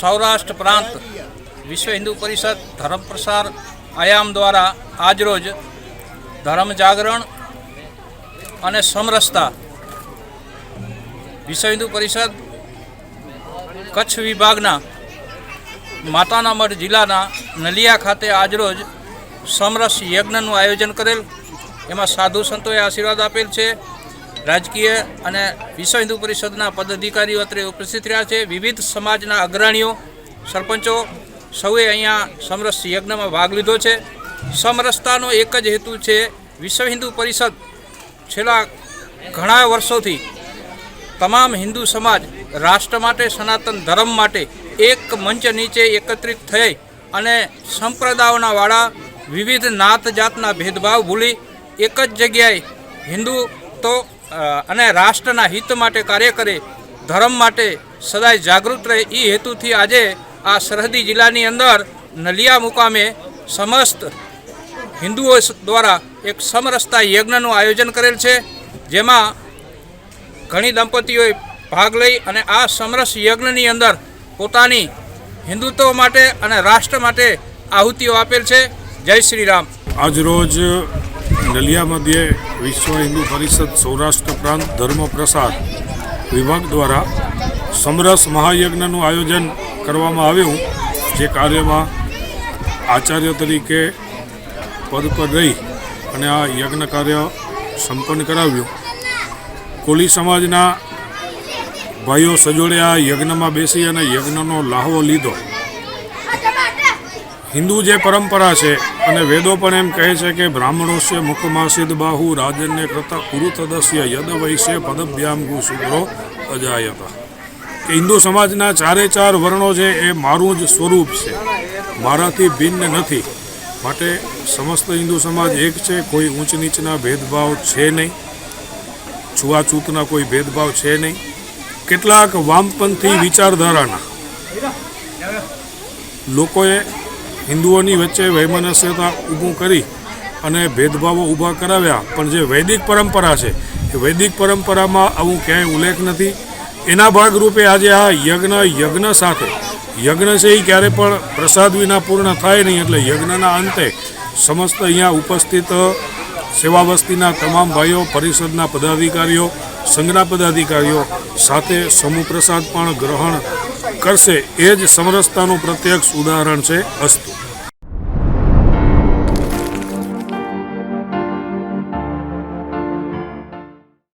સૌરાષ્ટ્ર પ્રાંત વિશ્વ હિન્દુ પરિષદ ધર્મ પ્રસાર આયામ દ્વારા આજરોજ ધર્મ જાગરણ અને સમરસતા વિશ્વ હિન્દુ પરિષદ કચ્છ વિભાગના માતાના મઢ જિલ્લાના નલિયા ખાતે આજરોજ સમરસ યજ્ઞનું આયોજન કરેલ। એમાં સાધુ સંતોએ આશીર્વાદ આપેલ છે। રાજકીય અને વિશ્વ હિન્દુ પરિષદના પદાધિકારીઓ અત્રે ઉપસ્થિત રહ્યા છે। વિવિધ સમાજના અગ્રણીઓ, સરપંચો સૌએ અહીંયા સમરસ યજ્ઞમાં ભાગ લીધો છે। સમરસતાનો એક જ હેતુ છે, વિશ્વ હિન્દુ પરિષદ છેલ્લા ઘણા વર્ષોથી તમામ હિન્દુ સમાજ રાષ્ટ્ર માટે, સનાતન ધર્મ માટે એક મંચ નીચે એકત્રિત થઈ અને સંપ્રદાયોના વાળા વિવિધ નાત જાતના ભેદભાવ ભૂલી એક જ જગ્યાએ હિન્દુ તો અને રાષ્ટ્રના હિત માટે કાર્ય કરે, ધર્મ માટે સદાય જાગૃત રહે, એ હેતુથી આજે આ સરહદી જિલ્લાની અંદર નલિયા મુકામે સમસ્ત હિન્દુઓ દ્વારા એક સમરસતા યજ્ઞનું આયોજન કરેલ છે, જેમાં ઘણી દંપતીઓએ ભાગ લઈ અને આ સમરસ યજ્ઞની અંદર પોતાની હિન્દુત્વ માટે અને રાષ્ટ્ર માટે આહુતિઓ આપેલ છે। જય શ્રી રામ। આજરોજ નલિયા મધ્યે વિશ્વ હિન્દુ પરિષદ સૌરાષ્ટ્ર પ્રાંત ધર્મ પ્રસાર વિભાગ દ્વારા સમરસ મહાયજ્ઞનું આયોજન કરવામાં આવ્યું, જે કાર્યમાં આચાર્ય તરીકે પદ પર રહી અને આ યજ્ઞ કાર્ય સંપન્ન કરાવ્યું। કોલી સમાજના ભાઈઓ સજોડે આ યજ્ઞમાં બેસી અને યજ્ઞનો લાહવો લીધો। હિન્દુ જે પરંપરા છે અને વેદો પણ એમ કહે છે કે બ્રાહ્મણોસ્ય મુખમાસિદ બાહુ રાજન્ય કૃત કુરુતદસ્ય યદ વૈશ્ય પદભ્યામ ગુ શુક્રો અજાયતા, કે હિન્દુ સમાજના ચારે ચાર વર્ણો છે એ મારું જ સ્વરૂપ છે, મારાથી ભિન્ન નથી। માટે સમસ્ત હિન્દુ સમાજ એક છે, કોઈ ઊંચ નીચના ભેદભાવ છે નહીં, છૂઆછૂતના કોઈ ભેદભાવ છે નહીં। કેટલાક વામપંથી વિચારધારાના લોકોએ હિન્દુઓની વચ્ચે વૈમનસ્યતા ઊભું કરી અને ભેદભાવો ઊભા કરાવ્યા, પણ જે વૈદિક પરંપરા છે એ વૈદિક પરંપરામાં આવું ક્યાંય ઉલ્લેખ નથી। એના ભાગરૂપે આજે આ યજ્ઞ સાથે યજ્ઞ છે એ ક્યારે પણ પ્રસાદ વિના પૂર્ણ થાય નહીં, એટલે યજ્ઞના અંતે સમસ્ત અહીંયા ઉપસ્થિત સેવા વસ્તીના તમામ ભાઈઓ, પરિષદના પદાધિકારીઓ, સંઘના પદાધિકારીઓ સાથે સમૂહ પ્રસાદ પણ ગ્રહણ કરશે। એ જ સમરસતાનું પ્રત્યક્ષ ઉદાહરણ છે। અસ્તુ।